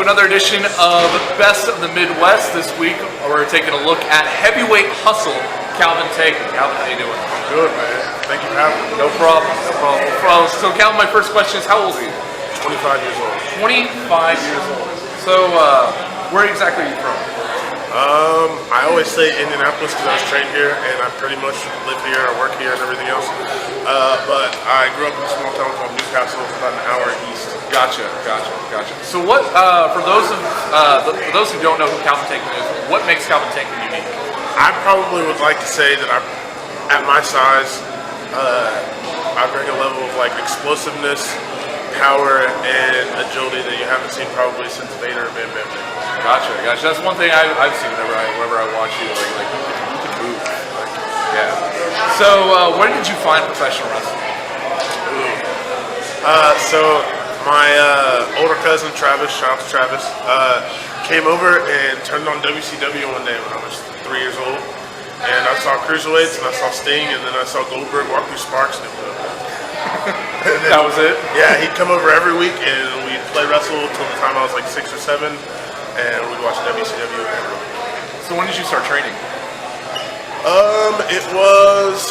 to another edition of Best of the Midwest. This week, we're taking a look at Heavyweight Hustle Calvin Tankman. Calvin, how you doing? Good, man. Thank you for having me. No problem. No problem. So, Calvin, my first question is, how old are you? 25 years old. 25 years old. So, where exactly are you from? I always say Indianapolis because I was trained here, and I pretty much live here, I work here, and everything else. But I grew up in a small town called Newcastle, about an hour east. Gotcha. So, what for those who don't know who Calvin Tankman is, what makes Calvin Tankman unique? I probably would like to say that at my size, I bring a level of like explosiveness, power, and agility that you haven't seen probably since Vader or Bam Bam. Gotcha. That's one thing I've seen whenever I watch you. Like you can move. Like, yeah. So when did you find professional wrestling? So my older cousin Travis, shout out to Travis, came over and turned on WCW one day when I was 3 years old, and I saw cruiserweights and I saw Sting and then I saw Goldberg walk through Sparks and that was it? Yeah, he'd come over every week and we'd play wrestle till the time I was like 6 or 7, and we'd watch WCW every week. So when did you start training? It was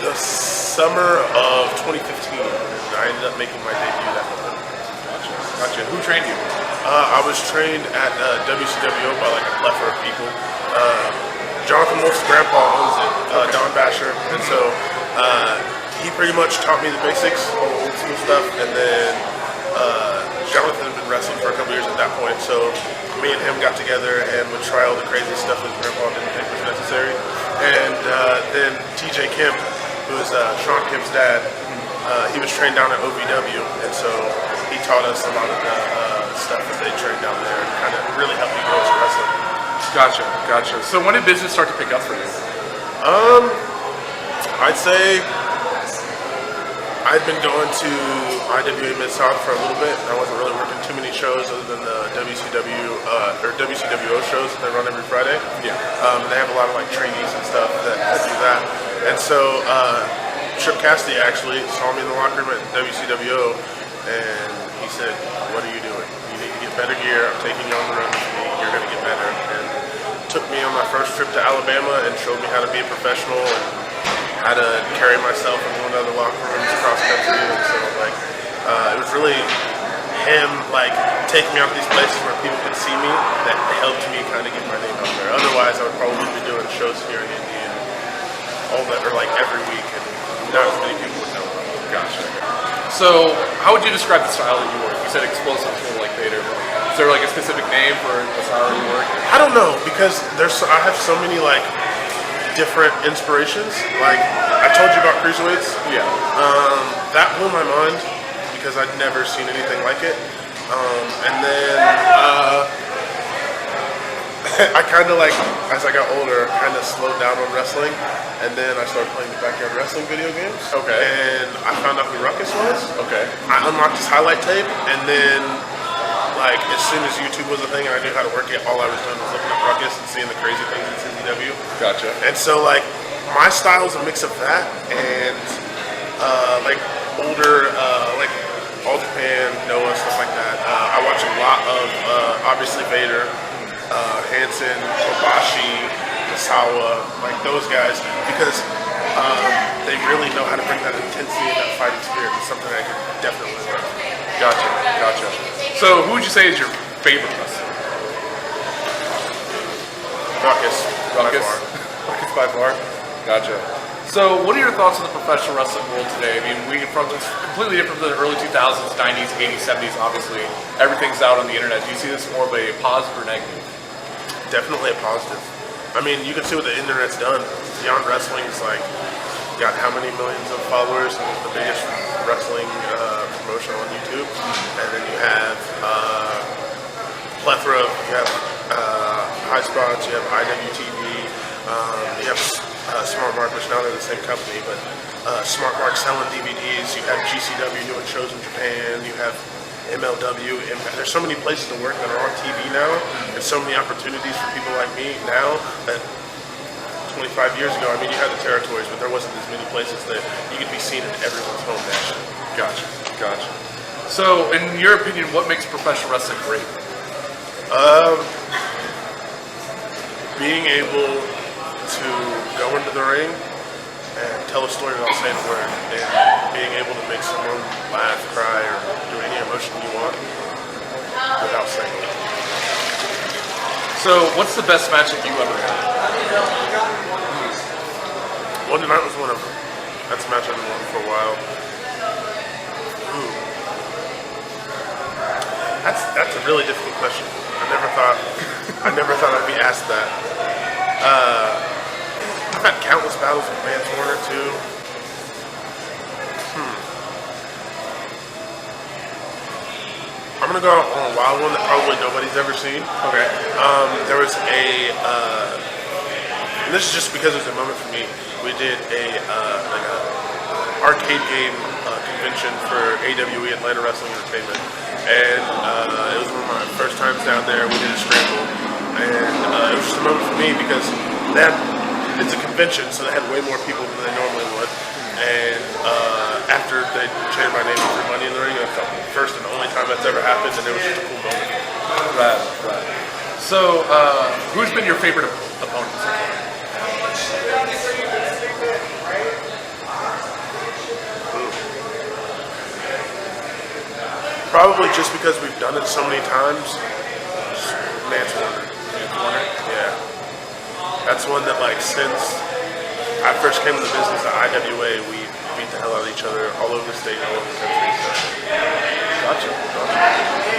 the summer of 2015. I ended up making my debut that month. Gotcha. Who trained you? I was trained at WCWO by like a plethora of people. Jonathan Wolf's grandpa owns it, Don Basher, and so he pretty much taught me the basics, all the old school stuff, and then Jonathan had been wrestling for a couple years at that point, so me and him got together and would try all the crazy stuff his grandpa didn't think was necessary. And then TJ Kemp, who is Sean Kemp's dad, he was trained down at OVW, and so he taught us a lot of the stuff that they trained down there and kind of really helped me grow as a wrestler. Gotcha. So when did business start to pick up for you? I'd say I'd been going to IWA Mid-South for a little bit. I wasn't really working too many shows other than the WCW or WCWO shows that they run every Friday. Yeah. They have a lot of like trainees and stuff that do that. And so Trip Cassidy actually saw me in the locker room at WCWO, and he said, "What are you doing? You need to get better gear. I'm taking you on the road with me. You're going to get better." And took me on my first trip to Alabama and showed me how to be a professional and how to carry myself in one of the locker rooms across country. And so like it was really him like taking me out to these places where people could see me that helped me kind of get my name out there. Otherwise, I would probably be doing shows here in Indy and all that, or like every week, and not as many people would know. Gotcha. So how would you describe the style that you work? You said explosive, sort of like Vader. Is there like a specific name for the style you work? I don't know, because I have so many like different inspirations. Like I told you about cruiserweights. Yeah. That blew my mind because I'd never seen anything like it. And then I kind of like, as I got older, kind of slowed down on wrestling, and then I started playing the backyard wrestling video games. Okay. And I found out who Ruckus was. Okay. I unlocked his highlight tape, and then like as soon as YouTube was a thing and I knew how to work it, all I was doing was looking at Ruckus and seeing the crazy things in CZW. Gotcha. And so like my style is a mix of that and like older like All Japan, Noah, stuff like that. I watch a lot of obviously Vader, Hansen, Kobashi, Misawa, like those guys, because they really know how to bring that intensity and that fighting spirit. It's something I can definitely learn. Gotcha. So who would you say is your favorite wrestler? Ruckus. Ruckus by far. Gotcha. So what are your thoughts on the professional wrestling world today? I mean, it's completely different than the early 2000s, 90s, 80s, 70s, obviously. Everything's out on the internet. Do you see this more of a positive or negative? Definitely a positive. I mean, you can see what the internet's done. Beyond Wrestling is like, got how many millions of followers, and it's the biggest wrestling promotion on YouTube. And then you have plethora of, you have High Spots, you have IWTV, you have Smart Mark, which now they're the same company, but Smart Mark selling DVDs, you have GCW doing shows in Japan, you have MLW, Impact. There's so many places to work that are on TV now, and so many opportunities for people like me now that 25 years ago, I mean, you had the territories, but there wasn't as many places that you could be seen in everyone's home nationally. Gotcha. So, in your opinion, what makes professional wrestling great? Being able to go into the ring and tell a story without saying a word, and being able to make someone laugh, cry, or do any emotion you want without saying it. So, what's the best match that you ever had? One Night was one of them. That's a match I've been wanting for a while. Ooh. That's a really difficult question. I never thought I'd be asked that. I've had countless battles with Vance Warner too. I'm gonna go on a wild one that probably nobody's ever seen. Okay. There was and this is just because it was a moment for me. We did a arcade game convention for AWE, Atlanta Wrestling Entertainment, and it was one of my first times down there. We did a scramble, and it was just a moment for me because it's a convention, so they had way more people than they normally would. And after they changed my name for Money in the Ring, it was the first and only time that's ever happened, and it was just a cool moment. Right. So, who's been your favorite opponent so far? Probably just because we've done it so many times. Vance Warner. Yeah. That's one that, like, since I first came in the business at IWA, we beat the hell out of each other all over the state, all over the country. Gotcha.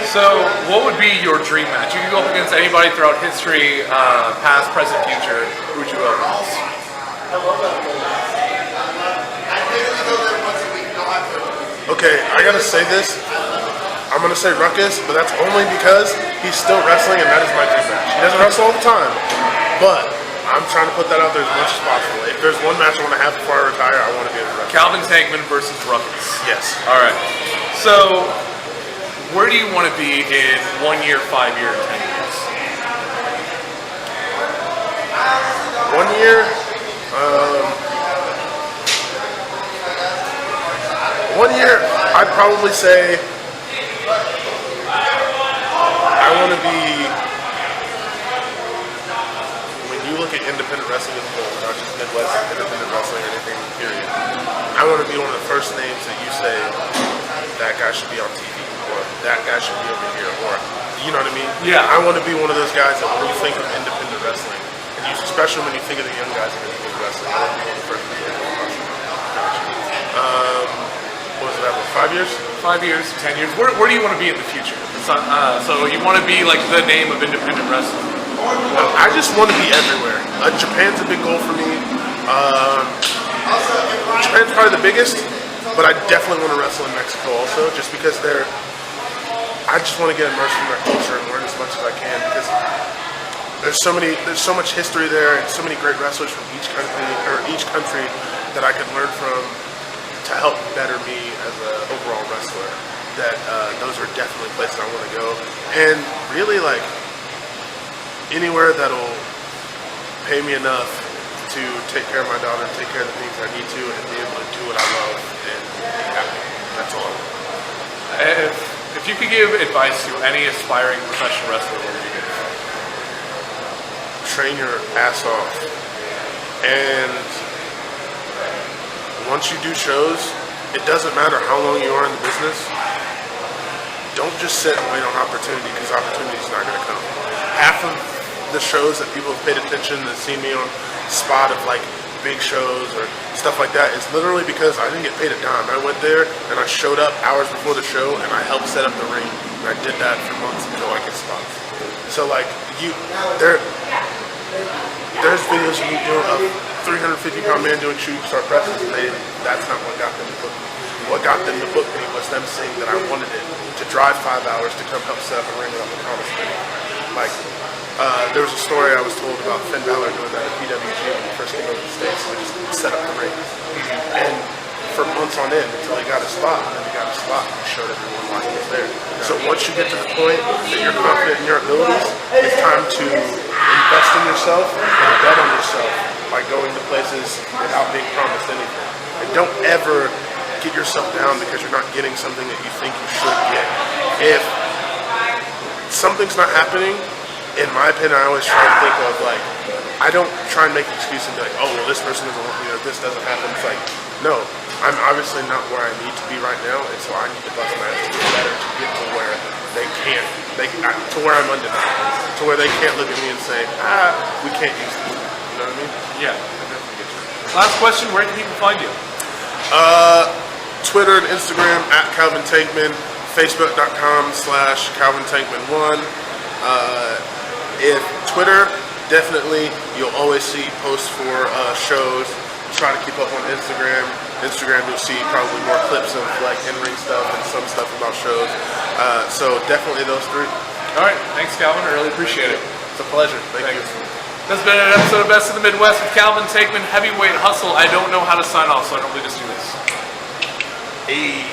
So, what would be your dream match? You could go up against anybody throughout history, past, present, future. Who would you go against? Okay, I gotta say this. I'm gonna say Ruckus, but that's only because he's still wrestling, and that is my dream match. He doesn't wrestle all the time, but I'm trying to put that out there as much as possible. If there's one match I want to have before I retire, I want to be able to wrestle. Calvin Tankman versus Ruckus. Yes. All right. So, where do you want to be in 1 year, 5 year, 10 years? 1 year. 1 year, I'd probably say I want to be, when you look at independent wrestling as a whole, not just Midwest independent wrestling or anything, period, I want to be one of the first names that you say, that guy should be on TV, or that guy should be over here, or, you know what I mean? Yeah. I want to be one of those guys that when you think of independent wrestling, and you, especially when you think of the young guys in independent wrestling, I want to be one of the first people to watch. What was that, 5 years? 5 years, 10 years. Where do you want to be in the future? So you want to be like the name of independent wrestling? I just want to be everywhere. Japan's a big goal for me. Japan's probably the biggest, but I definitely want to wrestle in Mexico also, just because I just want to get immersed in their culture and learn as much as I can, because there's so much history there, and so many great wrestlers from each country that I could learn from to help better me as an overall wrestler. That those are definitely places I want to go, and really like anywhere that'll pay me enough to take care of my daughter, take care of the things I need to, and be able to do what I love and be happy. That's all. If you could give advice to any aspiring professional wrestler, what would you give? Train your ass off, and once you do shows, it doesn't matter how long you are in the business. Don't just sit and wait on opportunity, because opportunity is not going to come. Half of the shows that people have paid attention and seen me on spot of like big shows or stuff like that is literally because I didn't get paid a dime. I went there and I showed up hours before the show and I helped set up the ring. And I did that for months until I get spots. So like there's videos of me doing a 350-pound man doing shooting star presses, and that's not what got them to book me. What got them to book me was them saying that I wanted it to drive 5 hours to come help set up a ring without the promise of anything. Like, there was a story I was told about Finn Balor doing that at PWG when he first came over to the States. We just set up the ring. And for months on end until he got a spot, and then he got a spot and he showed everyone why he was there. So once you get to the point that you're confident in your abilities, it's time to invest in yourself and bet on yourself by going to places without being promised anything. And don't ever get yourself down because you're not getting something that you think you should get. If something's not happening, in my opinion, I always try to think of like, I don't try and make an excuse and be like, oh, well, this person doesn't want me, or this doesn't happen. It's like, no, I'm obviously not where I need to be right now, and so I need to bust my ass to get better to get to where they can't, to where I'm undeniable, to where they can't look at me and say, we can't use this. You know what I mean? Yeah, I definitely get you. Last question, where can people find you? Twitter and Instagram at Calvin Tankman, Facebook.com/Calvin Tankman1. If Twitter, definitely you'll always see posts for shows. Try to keep up on Instagram. Instagram, you'll see probably more clips of like in-ring stuff and some stuff about shows. So definitely those three. All right, thanks, Calvin. I really appreciate it. It's a pleasure. Thank you. This has been an episode of Best of the Midwest with Calvin Tankman, Heavyweight Hustle. I don't know how to sign off, so I normally just do this. Hey.